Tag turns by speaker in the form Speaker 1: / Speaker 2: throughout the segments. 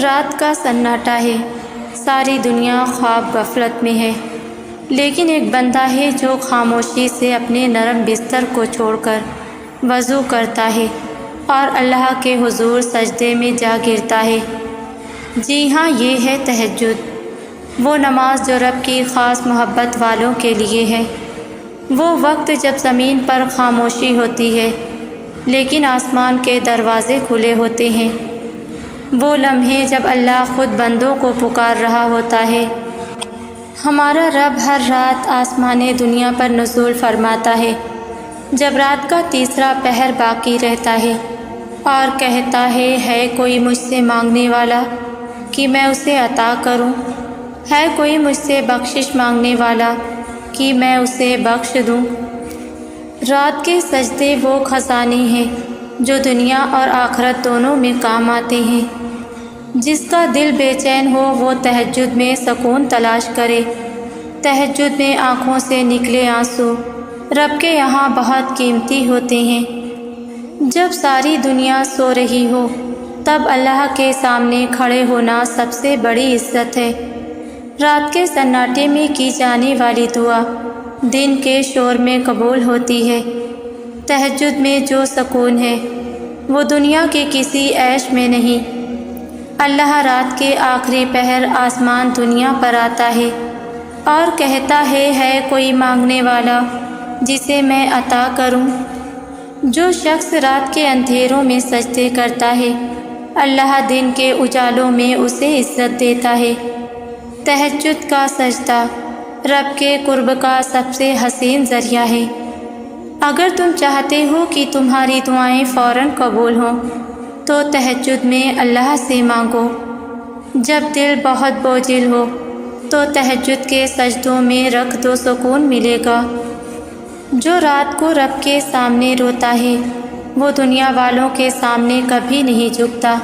Speaker 1: رات کا سناٹا ہے، ساری دنیا خواب غفلت میں ہے، لیکن ایک بندہ ہے جو خاموشی سے اپنے نرم بستر کو چھوڑ کر وضو کرتا ہے اور اللہ کے حضور سجدے میں جا گرتا ہے۔ جی ہاں، یہ ہے تہجد، وہ نماز جو رب کی خاص محبت والوں کے لیے ہے، وہ وقت جب زمین پر خاموشی ہوتی ہے لیکن آسمان کے دروازے کھلے ہوتے ہیں، وہ لمحے جب اللہ خود بندوں کو پکار رہا ہوتا ہے۔ ہمارا رب ہر رات آسمان دنیا پر نزول فرماتا ہے جب رات کا تیسرا پہر باقی رہتا ہے اور کہتا ہے کوئی مجھ سے مانگنے والا کہ میں اسے عطا کروں، ہے کوئی مجھ سے بخشش مانگنے والا کہ میں اسے بخش دوں۔ رات کے سجدے وہ خزانے ہیں جو دنیا اور آخرت دونوں میں کام آتے ہیں۔ جس کا دل بے چین ہو وہ تہجد میں سکون تلاش کرے۔ تہجد میں آنکھوں سے نکلے آنسو رب کے یہاں بہت قیمتی ہوتے ہیں۔ جب ساری دنیا سو رہی ہو تب اللہ کے سامنے کھڑے ہونا سب سے بڑی عزت ہے۔ رات کے سناٹے میں کی جانے والی دعا دن کے شور میں قبول ہوتی ہے۔ تہجد میں جو سکون ہے وہ دنیا کے کسی عیش میں نہیں۔ اللہ رات کے آخری پہر آسمان دنیا پر آتا ہے اور کہتا ہے کوئی مانگنے والا جسے میں عطا کروں۔ جو شخص رات کے اندھیروں میں سجدے کرتا ہے اللہ دن کے اجالوں میں اسے عزت دیتا ہے۔ تہجد کا سجدہ رب کے قرب کا سب سے حسین ذریعہ ہے۔ اگر تم چاہتے ہو کہ تمہاری دعائیں فوراً قبول ہوں تو تہجد میں اللہ سے مانگو۔ جب دل بہت بوجھل ہو تو تہجد کے سجدوں میں رکھ دو، سکون ملے گا۔ جو رات کو رب کے سامنے روتا ہے وہ دنیا والوں کے سامنے کبھی نہیں جھکتا۔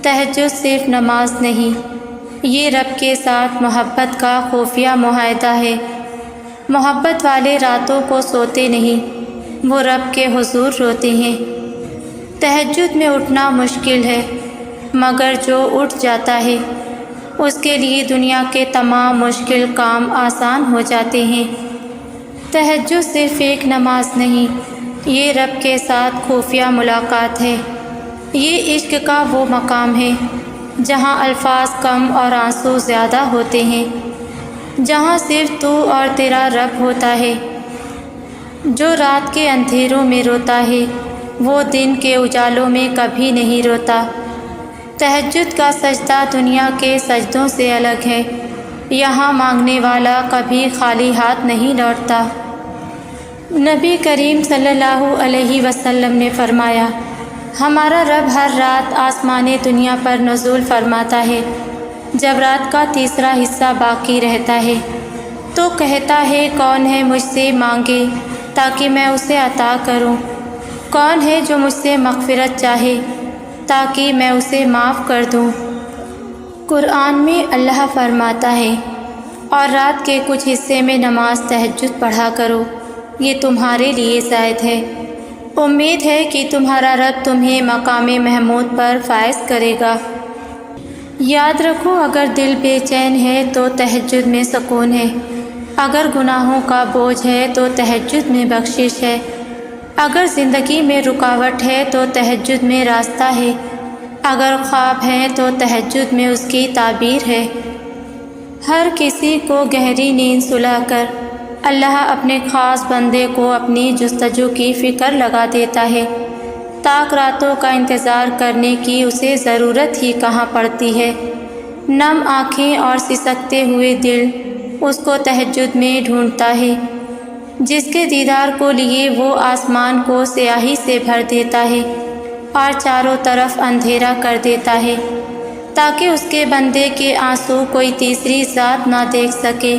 Speaker 1: تہجد صرف نماز نہیں، یہ رب کے ساتھ محبت کا خفیہ معاہدہ ہے۔ محبت والے راتوں کو سوتے نہیں، وہ رب کے حضور روتے ہیں۔ تہجد میں اٹھنا مشکل ہے، مگر جو اٹھ جاتا ہے اس کے لیے دنیا کے تمام مشکل کام آسان ہو جاتے ہیں۔ تہجد صرف ایک نماز نہیں، یہ رب کے ساتھ خفیہ ملاقات ہے۔ یہ عشق کا وہ مقام ہے جہاں الفاظ کم اور آنسو زیادہ ہوتے ہیں، جہاں صرف تو اور تیرا رب ہوتا ہے۔ جو رات کے اندھیروں میں روتا ہے وہ دن کے اجالوں میں کبھی نہیں روتا۔ تہجد کا سجدہ دنیا کے سجدوں سے الگ ہے، یہاں مانگنے والا کبھی خالی ہاتھ نہیں لوٹتا۔ نبی کریم صلی اللہ علیہ وسلم نے فرمایا، ہمارا رب ہر رات آسمان دنیا پر نزول فرماتا ہے جب رات کا تیسرا حصہ باقی رہتا ہے تو کہتا ہے کون ہے مجھ سے مانگے تاکہ میں اسے عطا کروں، کون ہے جو مجھ سے مغفرت چاہے تاکہ میں اسے معاف کر دوں۔ قرآن میں اللہ فرماتا ہے اور رات کے کچھ حصے میں نماز تہجد پڑھا کرو، یہ تمہارے لیے زائد ہے۔ امید ہے کہ تمہارا رب تمہیں مقام محمود پر فائز کرے گا۔ یاد رکھو، اگر دل بے چین ہے تو تہجد میں سکون ہے، اگر گناہوں کا بوجھ ہے تو تہجد میں بخشش ہے، اگر زندگی میں رکاوٹ ہے تو تہجد میں راستہ ہے، اگر خواب ہے تو تہجد میں اس کی تعبیر ہے۔ ہر کسی کو گہری نیند سلا کر اللہ اپنے خاص بندے کو اپنی جستجو کی فکر لگا دیتا ہے۔ تاک راتوں کا انتظار کرنے کی اسے ضرورت ہی کہاں پڑتی ہے۔ نم آنکھیں اور سسکتے ہوئے دل اس کو تہجد میں ڈھونڈتا ہے، جس کے دیدار کو لیے وہ آسمان کو سیاہی سے بھر دیتا ہے اور چاروں طرف اندھیرا کر دیتا ہے تاکہ اس کے بندے کے آنسو کوئی تیسری ذات نہ دیکھ سکے،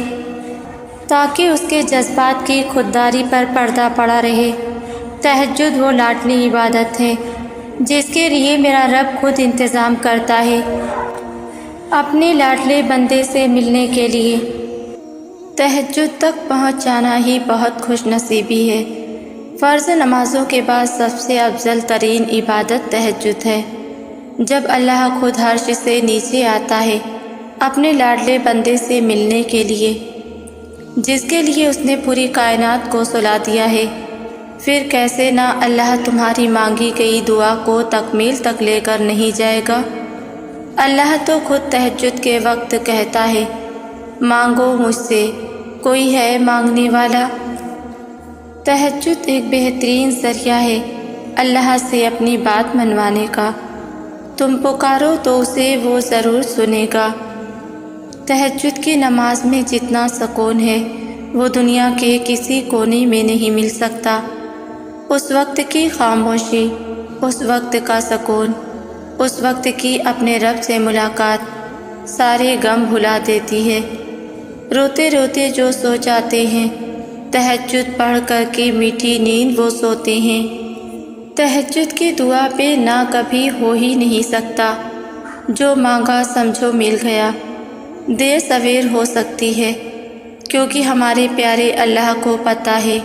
Speaker 1: تاکہ اس کے جذبات کی خودداری پر پردہ پڑا رہے۔ تہجد وہ لاڈلی عبادت ہے جس کے لیے میرا رب خود انتظام کرتا ہے اپنے لاڈلے بندے سے ملنے کے لیے۔ تہجد تک پہنچ جانا ہی بہت خوش نصیبی ہے۔ فرض نمازوں کے بعد سب سے افضل ترین عبادت تہجد ہے۔ جب اللہ خود عرش سے نیچے آتا ہے اپنے لاڈلے بندے سے ملنے کے لیے، جس کے لیے اس نے پوری کائنات کو سلا دیا ہے، پھر کیسے نہ اللہ تمہاری مانگی گئی دعا کو تکمیل تک لے کر نہیں جائے گا۔ اللہ تو خود تہجد کے وقت کہتا ہے، مانگو مجھ سے، کوئی ہے مانگنے والا۔ تہجد ایک بہترین ذریعہ ہے اللہ سے اپنی بات منوانے کا۔ تم پکارو تو اسے وہ ضرور سنے گا۔ تہجد کی نماز میں جتنا سکون ہے وہ دنیا کے کسی کونے میں نہیں مل سکتا۔ اس وقت کی خاموشی، اس وقت کا سکون، اس وقت کی اپنے رب سے ملاقات سارے غم بھلا دیتی ہے۔ روتے روتے جو سو جاتے ہیں، تہجد پڑھ کر کے میٹھی نیند وہ سوتے ہیں۔ تہجد کی دعا پہ نہ کبھی ہو ہی نہیں سکتا، جو مانگا سمجھو مل گیا۔ دیر سویر ہو سکتی ہے، کیونکہ ہمارے پیارے اللہ کو پتہ ہے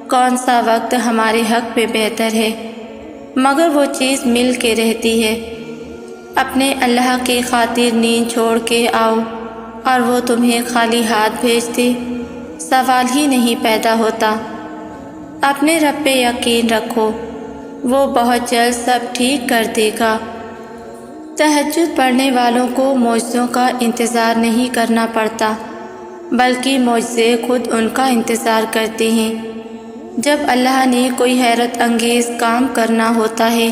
Speaker 1: کون سا وقت ہمارے حق میں بہتر ہے، مگر وہ چیز مل کے رہتی ہے۔ اپنے اللہ کی خاطر نیند چھوڑ کے آؤ اور وہ تمہیں خالی ہاتھ بھیج دے، سوال ہی نہیں پیدا ہوتا۔ اپنے رب پہ یقین رکھو، وہ بہت جلد سب ٹھیک کر دے گا۔ تہجد پڑھنے والوں کو معجزوں کا انتظار نہیں کرنا پڑتا، بلکہ معجزے خود ان کا انتظار کرتے ہیں۔ جب اللہ نے کوئی حیرت انگیز کام کرنا ہوتا ہے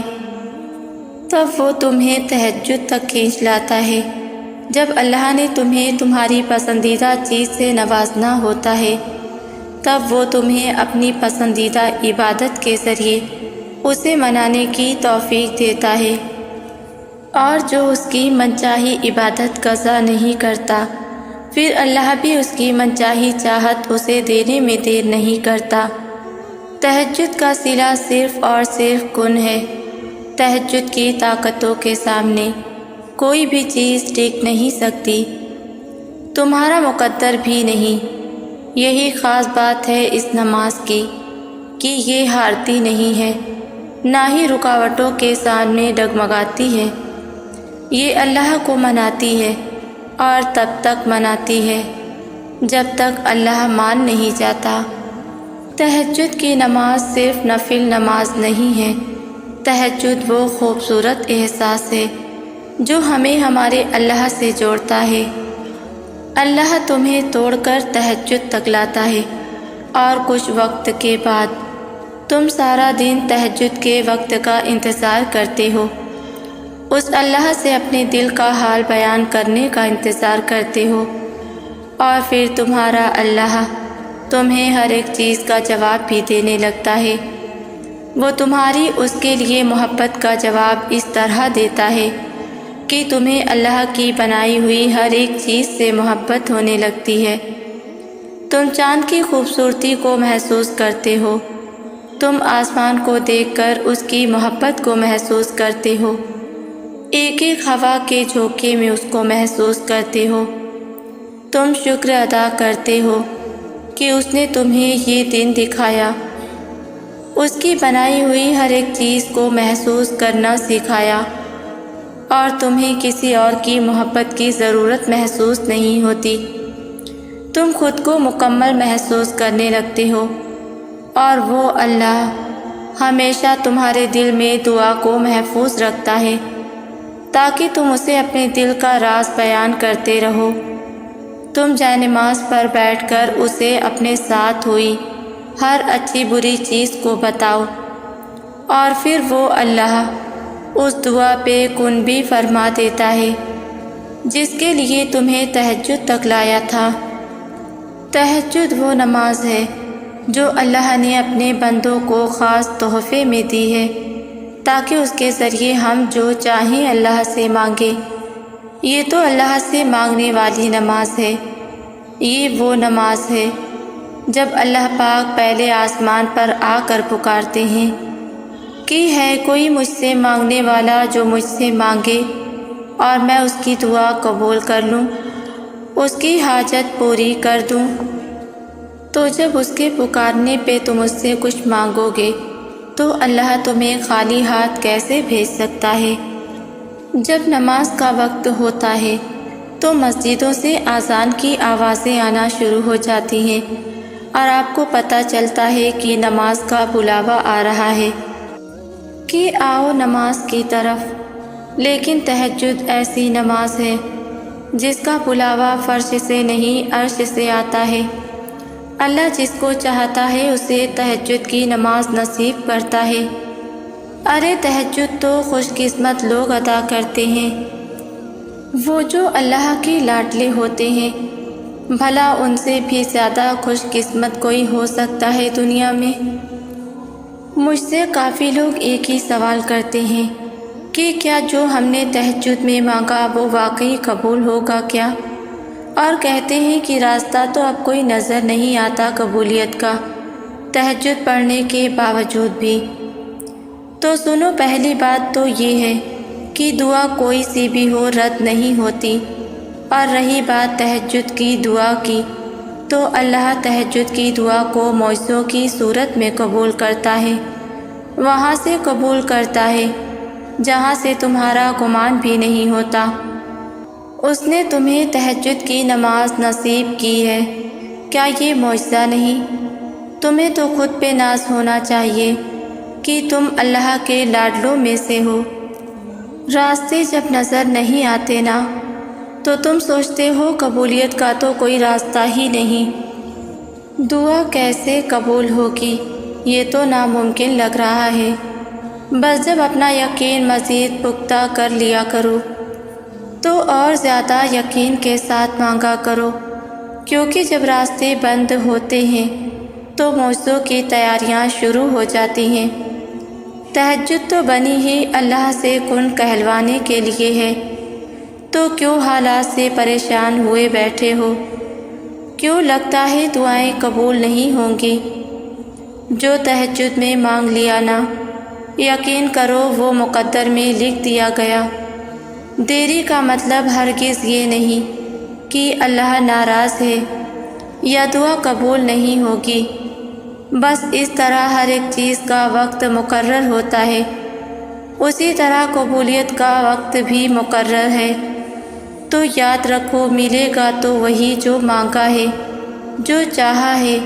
Speaker 1: تب وہ تمہیں تہجد تک کھینچ لاتا ہے۔ جب اللہ نے تمہیں تمہاری پسندیدہ چیز سے نوازنا ہوتا ہے تب وہ تمہیں اپنی پسندیدہ عبادت کے ذریعے اسے منانے کی توفیق دیتا ہے، اور جو اس کی منچاہی عبادت قضا نہیں کرتا پھر اللہ بھی اس کی منچاہی چاہت اسے دینے میں دیر نہیں کرتا۔ تہجد کا صلہ صرف اور صرف کن ہے۔ تہجد کی طاقتوں کے سامنے کوئی بھی چیز ٹک نہیں سکتی، تمہارا مقدر بھی نہیں۔ یہی خاص بات ہے اس نماز کی کہ یہ ہارتی نہیں ہے، نہ ہی رکاوٹوں کے سامنے ڈگمگاتی ہے۔ یہ اللہ کو مناتی ہے اور تب تک مناتی ہے جب تک اللہ مان نہیں جاتا۔ تہجد کی نماز صرف نفل نماز نہیں ہے، تہجد وہ خوبصورت احساس ہے جو ہمیں ہمارے اللہ سے جوڑتا ہے۔ اللہ تمہیں توڑ کر تہجد تک لاتا ہے، اور کچھ وقت کے بعد تم سارا دن تہجد کے وقت کا انتظار کرتے ہو، اس اللہ سے اپنے دل کا حال بیان کرنے کا انتظار کرتے ہو، اور پھر تمہارا اللہ تمہیں ہر ایک چیز کا جواب بھی دینے لگتا ہے۔ وہ تمہاری اس کے لیے محبت کا جواب اس طرح دیتا ہے کہ تمہیں اللہ کی بنائی ہوئی ہر ایک چیز سے محبت ہونے لگتی ہے۔ تم چاند کی خوبصورتی کو محسوس کرتے ہو، تم آسمان کو دیکھ کر اس کی محبت کو محسوس کرتے ہو، ایک ایک ہوا کے جھونکے میں اس کو محسوس کرتے ہو۔ تم شکر ادا کرتے ہو کہ اس نے تمہیں یہ دن دکھایا، اس کی بنائی ہوئی ہر ایک چیز کو محسوس کرنا سکھایا، اور تمہیں کسی اور کی محبت کی ضرورت محسوس نہیں ہوتی۔ تم خود کو مکمل محسوس کرنے لگتے ہو، اور وہ اللہ ہمیشہ تمہارے دل میں دعا کو محفوظ رکھتا ہے تاکہ تم اسے اپنے دل کا راز بیان کرتے رہو۔ تم جائے نماز پر بیٹھ کر اسے اپنے ساتھ ہوئی ہر اچھی بری چیز کو بتاؤ، اور پھر وہ اللہ اس دعا پہ کن بھی فرما دیتا ہے جس کے لیے تمہیں تہجد تک لایا تھا۔ تہجد وہ نماز ہے جو اللہ نے اپنے بندوں کو خاص تحفے میں دی ہے تاکہ اس کے ذریعے ہم جو چاہیں اللہ سے مانگیں۔ یہ تو اللہ سے مانگنے والی نماز ہے۔ یہ وہ نماز ہے جب اللہ پاک پہلے آسمان پر آ کر پکارتے ہیں کہ ہے کوئی مجھ سے مانگنے والا جو مجھ سے مانگے اور میں اس کی دعا قبول کر لوں، اس کی حاجت پوری کر دوں۔ تو جب اس کے پکارنے پہ تم اس سے کچھ مانگو گے تو اللہ تمہیں خالی ہاتھ کیسے بھیج سکتا ہے؟ جب نماز کا وقت ہوتا ہے تو مسجدوں سے اذان کی آوازیں آنا شروع ہو جاتی ہیں اور آپ کو پتہ چلتا ہے کہ نماز کا بلاوا آ رہا ہے کہ آؤ نماز کی طرف۔ لیکن تہجد ایسی نماز ہے جس کا بلاوا فرش سے نہیں عرش سے آتا ہے۔ اللہ جس کو چاہتا ہے اسے تہجد کی نماز نصیب کرتا ہے۔ ارے تہجد تو خوش قسمت لوگ ادا کرتے ہیں، وہ جو اللہ کے لاڈلے ہوتے ہیں۔ بھلا ان سے بھی زیادہ خوش قسمت کوئی ہو سکتا ہے دنیا میں؟ مجھ سے کافی لوگ ایک ہی سوال کرتے ہیں کہ کیا جو ہم نے تہجد میں مانگا وہ واقعی قبول ہوگا کیا؟ اور کہتے ہیں کہ راستہ تو اب کوئی نظر نہیں آتا قبولیت کا، تہجد پڑھنے کے باوجود بھی۔ تو سنو، پہلی بات تو یہ ہے کہ دعا کوئی سی بھی ہو رد نہیں ہوتی، اور رہی بات تہجد کی دعا کی تو اللہ تہجد کی دعا کو معجزوں کی صورت میں قبول کرتا ہے، وہاں سے قبول کرتا ہے جہاں سے تمہارا گمان بھی نہیں ہوتا۔ اس نے تمہیں تہجد کی نماز نصیب کی ہے، کیا یہ معجزہ نہیں؟ تمہیں تو خود پہ ناز ہونا چاہیے کہ تم اللہ کے لاڈلوں میں سے ہو۔ راستے جب نظر نہیں آتے نا تو تم سوچتے ہو قبولیت کا تو کوئی راستہ ہی نہیں، دعا کیسے قبول ہوگی، یہ تو ناممکن لگ رہا ہے۔ بس جب اپنا یقین مزید پختہ کر لیا کرو تو اور زیادہ یقین کے ساتھ مانگا کرو، کیونکہ جب راستے بند ہوتے ہیں تو معجزوں کی تیاریاں شروع ہو جاتی ہیں۔ تہجد تو بنی ہی اللہ سے کن کہلوانے کے لیے ہے، تو کیوں حالات سے پریشان ہوئے بیٹھے ہو؟ کیوں لگتا ہے دعائیں قبول نہیں ہوں گی؟ جو تہجد میں مانگ لیا نا، یقین کرو وہ مقدر میں لکھ دیا گیا۔ دیری کا مطلب ہرگز یہ نہیں کہ اللہ ناراض ہے یا دعا قبول نہیں ہوگی، بس اس طرح ہر ایک چیز کا وقت مقرر ہوتا ہے، اسی طرح قبولیت کا وقت بھی مقرر ہے۔ تو یاد رکھو، ملے گا تو وہی جو مانگا ہے، جو چاہا ہے،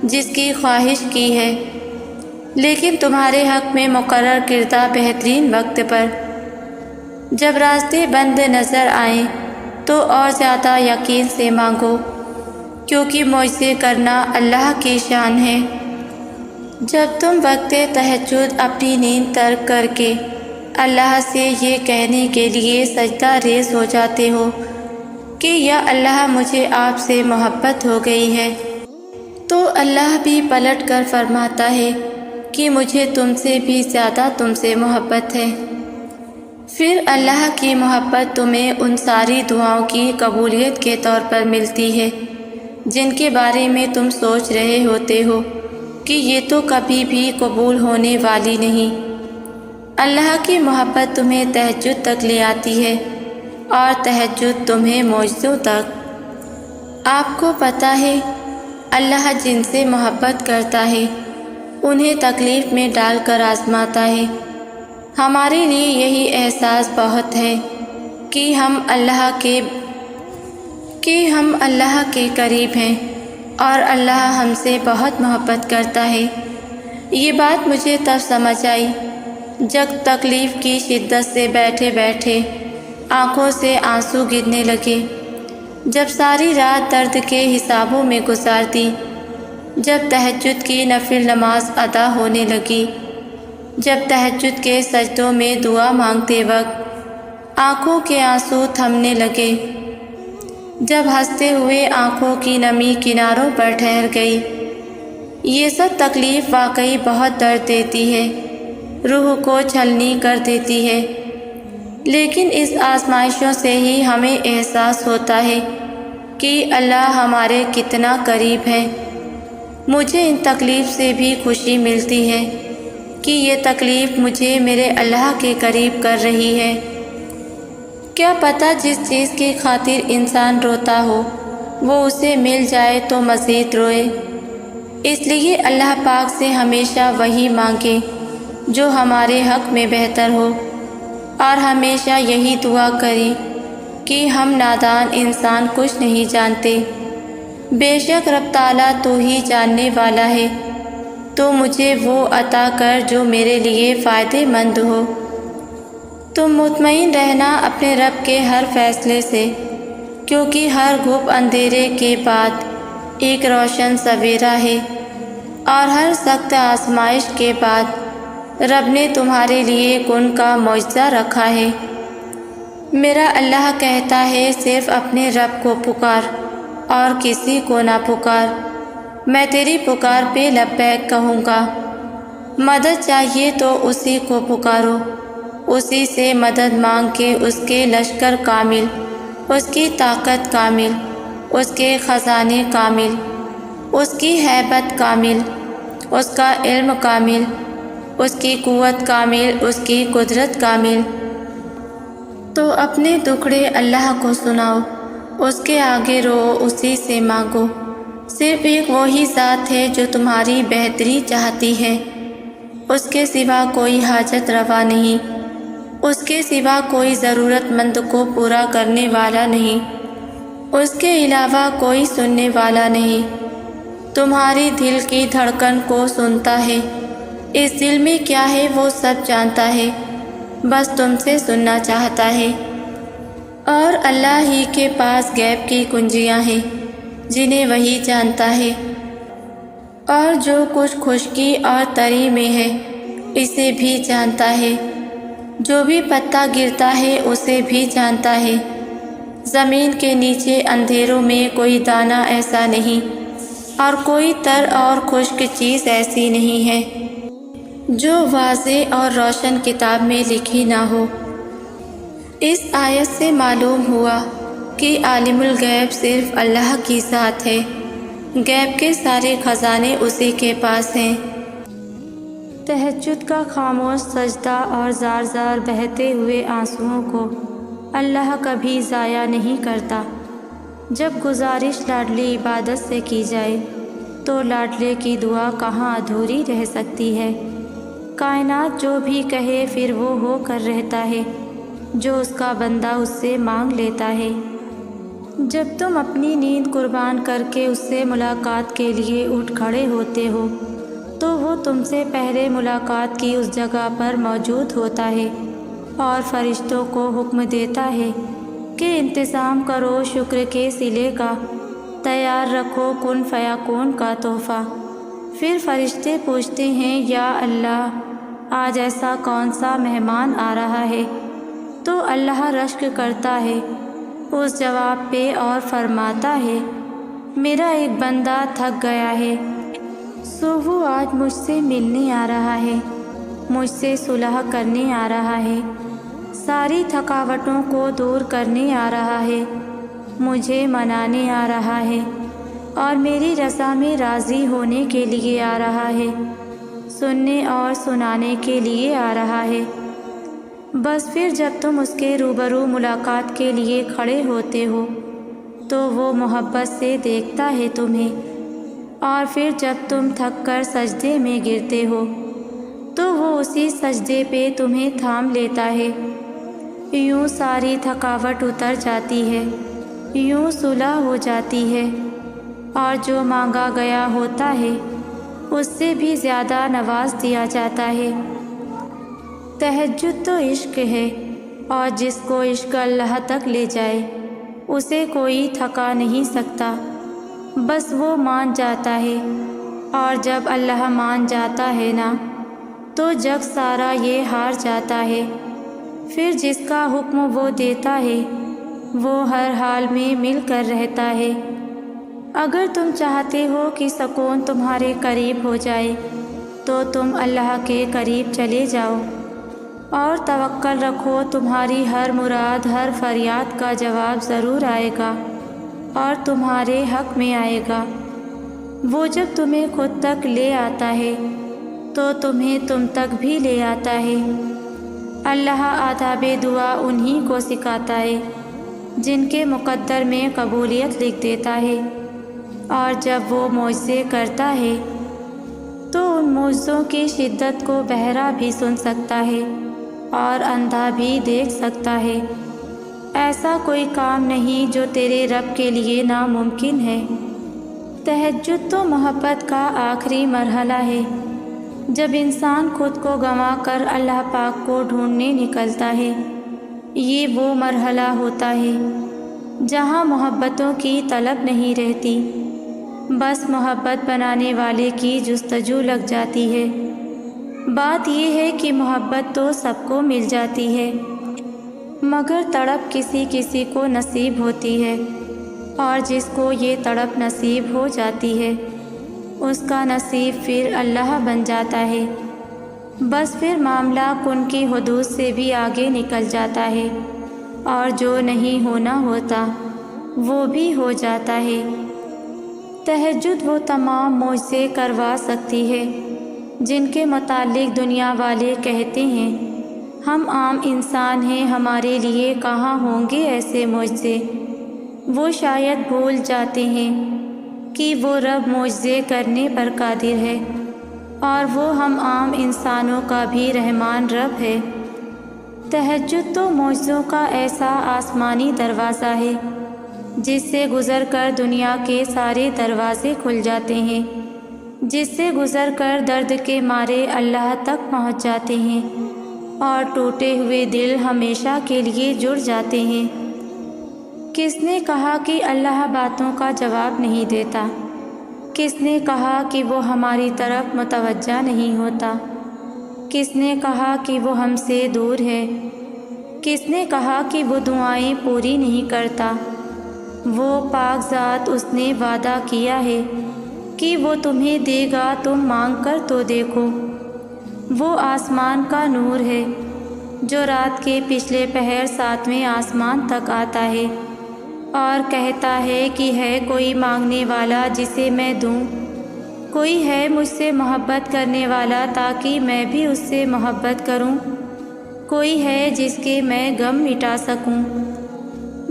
Speaker 1: جس کی خواہش کی ہے، لیکن تمہارے حق میں مقرر کردہ بہترین وقت پر۔ جب راستے بند نظر آئیں تو اور زیادہ یقین سے مانگو، کیونکہ معجزے کرنا اللہ کی شان ہے۔ جب تم وقت تہجد اپنی نیند ترک کر کے اللہ سے یہ کہنے کے لیے سجدہ ریز ہو جاتے ہو کہ یا اللہ مجھے آپ سے محبت ہو گئی ہے، تو اللہ بھی پلٹ کر فرماتا ہے کہ مجھے تم سے بھی زیادہ تم سے محبت ہے۔ پھر اللہ کی محبت تمہیں ان ساری دعاؤں کی قبولیت کے طور پر ملتی ہے جن کے بارے میں تم سوچ رہے ہوتے ہو کہ یہ تو کبھی بھی قبول ہونے والی نہیں۔ اللہ کی محبت تمہیں تہجد تک لے آتی ہے اور تہجد تمہیں معجزوں تک۔ آپ کو پتہ ہے اللہ جن سے محبت کرتا ہے انہیں تکلیف میں ڈال کر آزماتا ہے۔ ہمارے لیے یہی احساس بہت ہے کہ ہم اللہ کے قریب ہیں اور اللہ ہم سے بہت محبت کرتا ہے۔ یہ بات مجھے تب سمجھ آئی جب تکلیف کی شدت سے بیٹھے بیٹھے آنکھوں سے آنسو گرنے لگے، جب ساری رات درد کے حسابوں میں گزار دی، جب تہجد کی نفل نماز ادا ہونے لگی، جب تہجد کے سجدوں میں دعا مانگتے وقت آنکھوں کے آنسو تھمنے لگے، جب ہنستے ہوئے آنکھوں کی نمی کناروں پر ٹھہر گئی۔ یہ سب تکلیف واقعی بہت درد دیتی ہے، روح کو چھلنی کر دیتی ہے، لیکن اس آزمائشوں سے ہی ہمیں احساس ہوتا ہے کہ اللہ ہمارے کتنا قریب ہے۔ مجھے ان تکلیف سے بھی خوشی ملتی ہے کہ یہ تکلیف مجھے میرے اللہ کے قریب کر رہی ہے۔ کیا پتہ جس چیز کی خاطر انسان روتا ہو وہ اسے مل جائے تو مزید روئے۔ اس لیے اللہ پاک سے ہمیشہ وہی مانگے جو ہمارے حق میں بہتر ہو، اور ہمیشہ یہی دعا کریں کہ ہم نادان انسان کچھ نہیں جانتے، بے شک رب تعالیٰ تو ہی جاننے والا ہے، تو مجھے وہ عطا کر جو میرے لیے فائدہ مند ہو۔ تم مطمئن رہنا اپنے رب کے ہر فیصلے سے، کیونکہ ہر گھپ اندھیرے کے بعد ایک روشن سویرا ہے، اور ہر سخت آزمائش کے بعد رب نے تمہارے لیے کن کا معجزہ رکھا ہے۔ میرا اللہ کہتا ہے صرف اپنے رب کو پکار اور کسی کو نہ پکار، میں تیری پکار پہ لبیک کہوں گا۔ مدد چاہیے تو اسی کو پکارو، اسی سے مدد مانگ کے اس کے لشکر کامل، اس کی طاقت کامل، اس کے خزانے کامل، اس کی ہیبت کامل، اس کا علم کامل، اس کی قوت کامل، اس کی قدرت کامل۔ تو اپنے دکھڑے اللہ کو سناؤ، اس کے آگے رو، اسی سے مانگو۔ صرف ایک وہی ذات ہے جو تمہاری بہتری چاہتی ہے، اس کے سوا کوئی حاجت روا نہیں، اس کے سوا کوئی ضرورت مند کو پورا کرنے والا نہیں، اس کے علاوہ کوئی سننے والا نہیں۔ تمہاری دل کی دھڑکن کو سنتا ہے، اس دل میں کیا ہے وہ سب جانتا ہے، بس تم سے سننا چاہتا ہے۔ اور اللہ ہی کے پاس غیب کی کنجیاں ہیں جنہیں وہی جانتا ہے، اور جو کچھ خشکی اور تری میں ہے اسے بھی جانتا ہے، جو بھی پتا گرتا ہے اسے بھی جانتا ہے۔ زمین کے نیچے اندھیروں میں کوئی دانہ ایسا نہیں، اور کوئی تر اور خشک چیز ایسی نہیں ہے جو واضح اور روشن کتاب میں لکھی نہ ہو۔ اس آیت سے معلوم ہوا کہ عالم الغیب صرف اللہ کی ذات ہے، غیب کے سارے خزانے اسی کے پاس ہیں۔ تہجد کا خاموش سجدہ اور زار زار بہتے ہوئے آنسوؤں کو اللہ کبھی ضائع نہیں کرتا۔ جب گزارش لاڈلی عبادت سے کی جائے تو لاڈلے کی دعا کہاں ادھوری رہ سکتی ہے۔ کائنات جو بھی کہے پھر وہ ہو کر رہتا ہے جو اس کا بندہ اس سے مانگ لیتا ہے۔ جب تم اپنی نیند قربان کر کے اس سے ملاقات کے لیے اٹھ کھڑے ہوتے ہو تو وہ تم سے پہلے ملاقات کی اس جگہ پر موجود ہوتا ہے اور فرشتوں کو حکم دیتا ہے کہ انتظام کرو شکر کے صلے کا، تیار رکھو کن فیکون کا تحفہ۔ پھر فرشتے پوچھتے ہیں یا اللہ آج ایسا کون سا مہمان آ رہا ہے؟ تو اللہ رشک کرتا ہے اس جواب پہ اور فرماتا ہے میرا ایک بندہ تھک گیا ہے، سو وہ آج مجھ سے ملنے آ رہا ہے، مجھ سے صلح کرنے آ رہا ہے، ساری تھکاوٹوں کو دور کرنے آ رہا ہے، مجھے منانے آ رہا ہے اور میری رضا میں راضی ہونے کے لیے آ رہا ہے، سننے اور سنانے کے لیے آ رہا ہے۔ بس پھر جب تم اس کے روبرو ملاقات کے لیے کھڑے ہوتے ہو تو وہ محبت سے دیکھتا ہے تمہیں، اور پھر جب تم تھک کر سجدے میں گرتے ہو تو وہ اسی سجدے پہ تمہیں تھام لیتا ہے۔ یوں ساری تھکاوٹ اتر جاتی ہے، یوں صلح ہو جاتی ہے، اور جو مانگا گیا ہوتا ہے اس سے بھی زیادہ نواز دیا جاتا ہے۔ تہجد تو عشق ہے، اور جس کو عشق اللہ تک لے جائے اسے کوئی تھکا نہیں سکتا، بس وہ مان جاتا ہے، اور جب اللہ مان جاتا ہے نا تو جگ سارا یہ ہار جاتا ہے۔ پھر جس کا حکم وہ دیتا ہے وہ ہر حال میں مل کر رہتا ہے۔ اگر تم چاہتے ہو کہ سکون تمہارے قریب ہو جائے تو تم اللہ کے قریب چلے جاؤ اور توکل رکھو، تمہاری ہر مراد ہر فریاد کا جواب ضرور آئے گا اور تمہارے حق میں آئے گا۔ وہ جب تمہیں خود تک لے آتا ہے تو تمہیں تم تک بھی لے آتا ہے۔ اللہ آداب دعا انہی کو سکھاتا ہے جن کے مقدر میں قبولیت لکھ دیتا ہے، اور جب وہ معجزے کرتا ہے تو ان معجزوں کی شدت کو بہرا بھی سن سکتا ہے، اور اندھا بھی دیکھ سکتا ہے۔ ایسا کوئی کام نہیں جو تیرے رب کے لیے ناممکن ہے۔ تہجد تو محبت کا آخری مرحلہ ہے، جب انسان خود کو گنوا کر اللہ پاک کو ڈھونڈنے نکلتا ہے۔ یہ وہ مرحلہ ہوتا ہے جہاں محبتوں کی طلب نہیں رہتی، بس محبت بنانے والے کی جستجو لگ جاتی ہے۔ بات یہ ہے کہ محبت تو سب کو مل جاتی ہے، مگر تڑپ کسی کسی کو نصیب ہوتی ہے، اور جس کو یہ تڑپ نصیب ہو جاتی ہے اس کا نصیب پھر اللہ بن جاتا ہے۔ بس پھر معاملہ کن کی حدود سے بھی آگے نکل جاتا ہے، اور جو نہیں ہونا ہوتا وہ بھی ہو جاتا ہے۔ تہجد وہ تمام معجزے کروا سکتی ہے جن کے متعلق دنیا والے کہتے ہیں ہم عام انسان ہیں، ہمارے لیے کہاں ہوں گے ایسے معجزے۔ وہ شاید بھول جاتے ہیں کہ وہ رب معجزے کرنے پر قادر ہے، اور وہ ہم عام انسانوں کا بھی رحمان رب ہے۔ تہجد تو معجزوں کا ایسا آسمانی دروازہ ہے جس سے گزر کر دنیا کے سارے دروازے کھل جاتے ہیں، جس سے گزر کر درد کے مارے اللہ تک پہنچ جاتے ہیں، اور ٹوٹے ہوئے دل ہمیشہ کے لیے جڑ جاتے ہیں۔ کس نے کہا کہ اللہ باتوں کا جواب نہیں دیتا؟ کس نے کہا کہ وہ ہماری طرف متوجہ نہیں ہوتا؟ کس نے کہا کہ وہ ہم سے دور ہے؟ کس نے کہا کہ وہ دعائیں پوری نہیں کرتا؟ وہ پاک ذات، اس نے وعدہ کیا ہے کہ وہ تمہیں دے گا، تم مانگ کر تو دیکھو۔ وہ آسمان کا نور ہے جو رات کے پچھلے پہر 7ویں آسمان تک آتا ہے اور کہتا ہے کہ ہے کوئی مانگنے والا جسے میں دوں، کوئی ہے مجھ سے محبت کرنے والا تاکہ میں بھی اس سے محبت کروں، کوئی ہے جس کے میں غم مٹا سکوں۔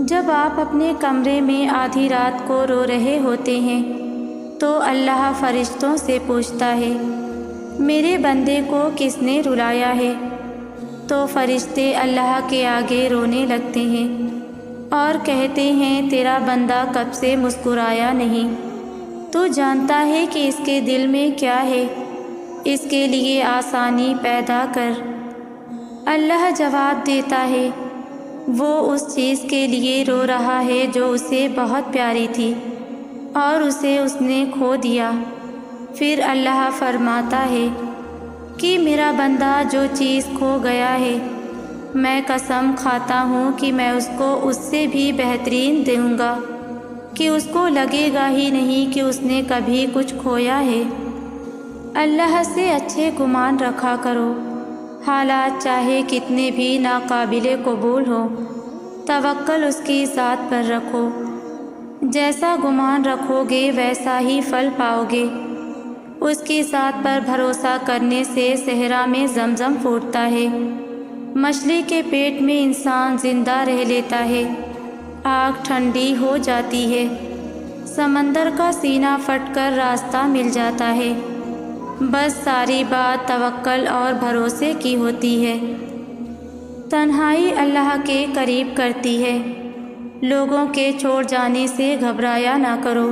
Speaker 1: جب آپ اپنے کمرے میں آدھی رات کو رو رہے ہوتے ہیں تو اللہ فرشتوں سے پوچھتا ہے میرے بندے کو کس نے رلایا ہے؟ تو فرشتے اللہ کے آگے رونے لگتے ہیں اور کہتے ہیں تیرا بندہ کب سے مسکرایا نہیں، تو جانتا ہے کہ اس کے دل میں کیا ہے، اس کے لیے آسانی پیدا کر۔ اللہ جواب دیتا ہے وہ اس چیز کے لیے رو رہا ہے جو اسے بہت پیاری تھی اور اسے اس نے کھو دیا۔ پھر اللہ فرماتا ہے کہ میرا بندہ جو چیز کھو گیا ہے، میں قسم کھاتا ہوں کہ میں اس کو اس سے بھی بہترین دوں گا، کہ اس کو لگے گا ہی نہیں کہ اس نے کبھی کچھ کھویا ہے۔ اللہ سے اچھے گمان رکھا کرو، حالات چاہے کتنے بھی ناقابل قبول ہو، توکل اس کی ذات پر رکھو۔ جیسا گمان رکھو گے ویسا ہی پھل پاؤ گے۔ اس کی ذات پر بھروسہ کرنے سے صحرا میں زمزم پھوٹتا ہے، مچھلی کے پیٹ میں انسان زندہ رہ لیتا ہے، آگ ٹھنڈی ہو جاتی ہے، سمندر کا سینہ پھٹ کر راستہ مل جاتا ہے۔ بس ساری بات توکل اور بھروسے کی ہوتی ہے۔ تنہائی اللہ کے قریب کرتی ہے۔ لوگوں کے چھوڑ جانے سے گھبرایا نہ کرو۔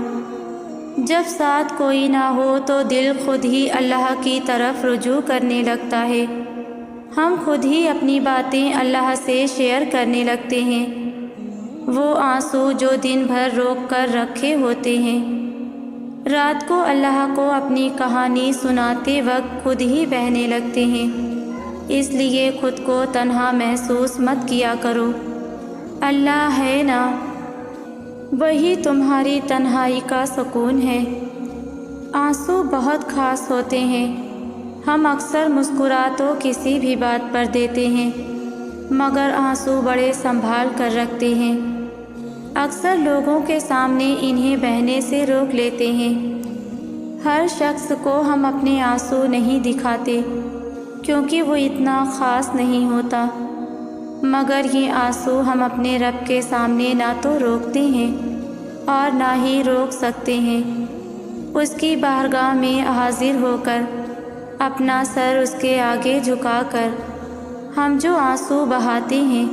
Speaker 1: جب ساتھ کوئی نہ ہو تو دل خود ہی اللہ کی طرف رجوع کرنے لگتا ہے۔ ہم خود ہی اپنی باتیں اللہ سے شیئر کرنے لگتے ہیں۔ وہ آنسو جو دن بھر روک کر رکھے ہوتے ہیں، رات کو اللہ کو اپنی کہانی سناتے وقت خود ہی بہنے لگتے ہیں۔ اس لیے خود کو تنہا محسوس مت کیا کرو، اللہ ہے نا، وہی تمہاری تنہائی کا سکون ہے۔ آنسو بہت خاص ہوتے ہیں۔ ہم اکثر مسکرا تو کسی بھی بات پر دیتے ہیں، مگر آنسو بڑے سنبھال کر رکھتے ہیں۔ اکثر لوگوں کے سامنے انہیں بہنے سے روک لیتے ہیں۔ ہر شخص کو ہم اپنے آنسو نہیں دکھاتے کیونکہ وہ اتنا خاص نہیں ہوتا، مگر یہ آنسو ہم اپنے رب کے سامنے نہ تو روکتے ہیں اور نہ ہی روک سکتے ہیں۔ اس کی بارگاہ میں حاضر ہو کر، اپنا سر اس کے آگے جھکا کر ہم جو آنسو بہاتے ہیں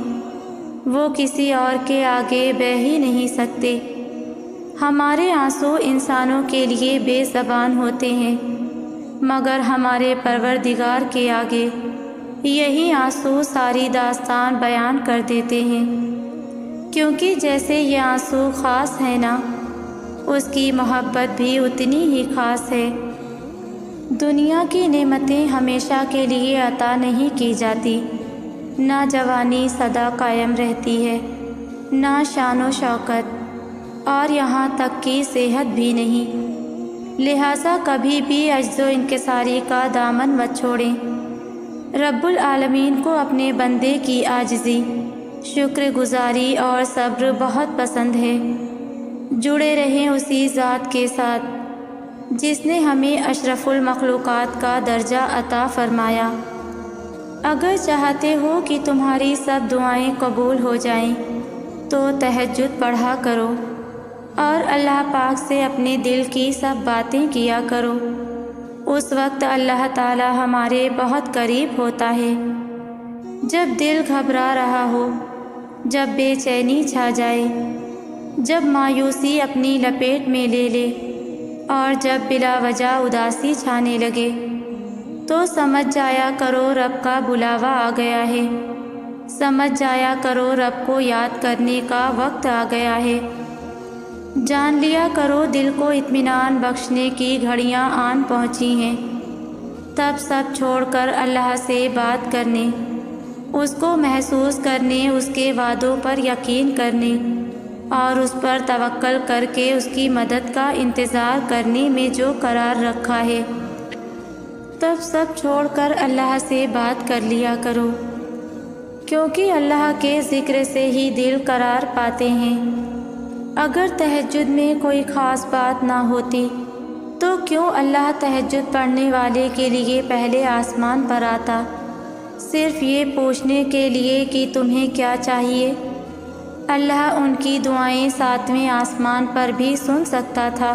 Speaker 1: وہ کسی اور کے آگے بہہ ہی نہیں سکتے۔ ہمارے آنسو انسانوں کے لیے بے زبان ہوتے ہیں، مگر ہمارے پروردگار کے آگے یہی آنسو ساری داستان بیان کر دیتے ہیں، کیونکہ جیسے یہ آنسو خاص ہے نا، اس کی محبت بھی اتنی ہی خاص ہے۔ دنیا کی نعمتیں ہمیشہ کے لیے عطا نہیں کی جاتی، نہ جوانی سدا قائم رہتی ہے، نہ شان و شوکت، اور یہاں تک کہ صحت بھی نہیں۔ لہٰذا کبھی بھی عجز و انکساری کا دامن مت چھوڑیں۔ رب العالمین کو اپنے بندے کی عاجزی، شکر گزاری اور صبر بہت پسند ہے۔ جڑے رہیں اسی ذات کے ساتھ جس نے ہمیں اشرف المخلوقات کا درجہ عطا فرمایا۔ اگر چاہتے ہو کہ تمہاری سب دعائیں قبول ہو جائیں تو تہجد پڑھا کرو اور اللہ پاک سے اپنے دل کی سب باتیں کیا کرو۔ اس وقت اللہ تعالی ہمارے بہت قریب ہوتا ہے۔ جب دل گھبرا رہا ہو، جب بے چینی چھا جائے، جب مایوسی اپنی لپیٹ میں لے لے اور جب بلا وجہ اداسی چھانے لگے، تو سمجھ جایا کرو رب کا بلاوا آ گیا ہے، سمجھ جایا کرو رب کو یاد کرنے کا وقت آ گیا ہے۔ جان لیا کرو دل کو اطمینان بخشنے کی گھڑیاں آن پہنچی ہیں۔ تب سب چھوڑ کر اللہ سے بات کرنے، اس کو محسوس کرنے، اس کے وعدوں پر یقین کرنے اور اس پر توکل کر کے اس کی مدد کا انتظار کرنے میں جو قرار رکھا ہے، تب سب چھوڑ کر اللہ سے بات کر لیا کرو، کیونکہ اللہ کے ذکر سے ہی دل قرار پاتے ہیں۔ اگر تہجد میں کوئی خاص بات نہ ہوتی تو کیوں اللہ تہجد پڑھنے والے کے لیے پہلے آسمان پر آتا، صرف یہ پوچھنے کے لیے کہ تمہیں کیا چاہیے؟ اللہ ان کی دعائیں 7ویں آسمان پر بھی سن سکتا تھا،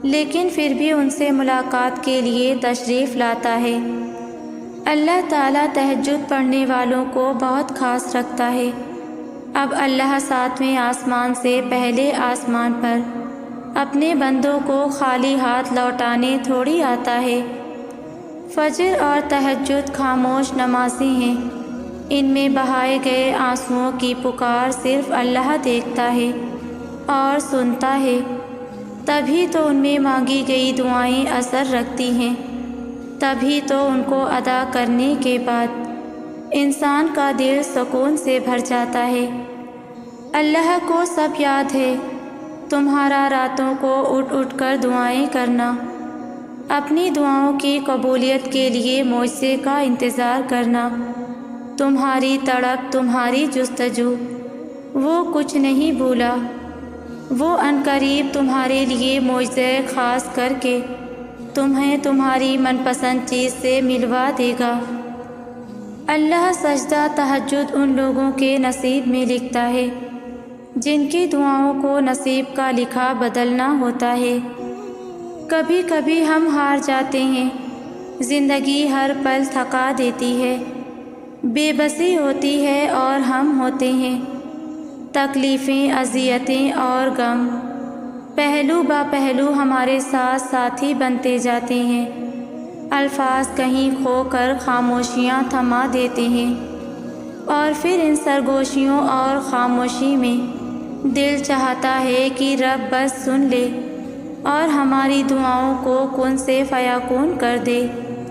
Speaker 1: لیکن پھر بھی ان سے ملاقات کے لیے تشریف لاتا ہے۔ اللہ تعالیٰ تہجد پڑھنے والوں کو بہت خاص رکھتا ہے۔ اب اللہ 7ویں آسمان سے پہلے آسمان پر اپنے بندوں کو خالی ہاتھ لوٹانے تھوڑی آتا ہے۔ فجر اور تہجد خاموش نمازیں ہیں، ان میں بہائے گئے آنسوؤں کی پکار صرف اللہ دیکھتا ہے اور سنتا ہے، تبھی تو ان میں مانگی گئی دعائیں اثر رکھتی ہیں، تبھی تو ان کو ادا کرنے کے بعد انسان کا دل سکون سے بھر جاتا ہے۔ اللہ کو سب یاد ہے، تمہارا راتوں کو اٹھ اٹھ کر دعائیں کرنا، اپنی دعاؤں کی قبولیت کے لیے معجزے کا انتظار کرنا، تمہاری تڑپ، تمہاری جستجو، وہ کچھ نہیں بھولا، وہ عنقریب تمہارے لیے معجزے خاص کر کے تمہیں تمہاری من پسند چیز سے ملوا دے گا۔ اللہ سجدہ تہجد ان لوگوں کے نصیب میں لکھتا ہے جن کی دعاؤں کو نصیب کا لکھا بدلنا ہوتا ہے۔ کبھی کبھی ہم ہار جاتے ہیں، زندگی ہر پل تھکا دیتی ہے، بے بسی ہوتی ہے اور ہم ہوتے ہیں، تکلیفیں، اذیتیں اور غم پہلو با پہلو ہمارے ساتھ ساتھی بنتے جاتے ہیں۔ الفاظ کہیں کھو کر خاموشیاں تھما دیتے ہیں، اور پھر ان سرگوشیوں اور خاموشی میں دل چاہتا ہے کہ رب بس سن لے اور ہماری دعاؤں کو کن سے فیکون کر دے۔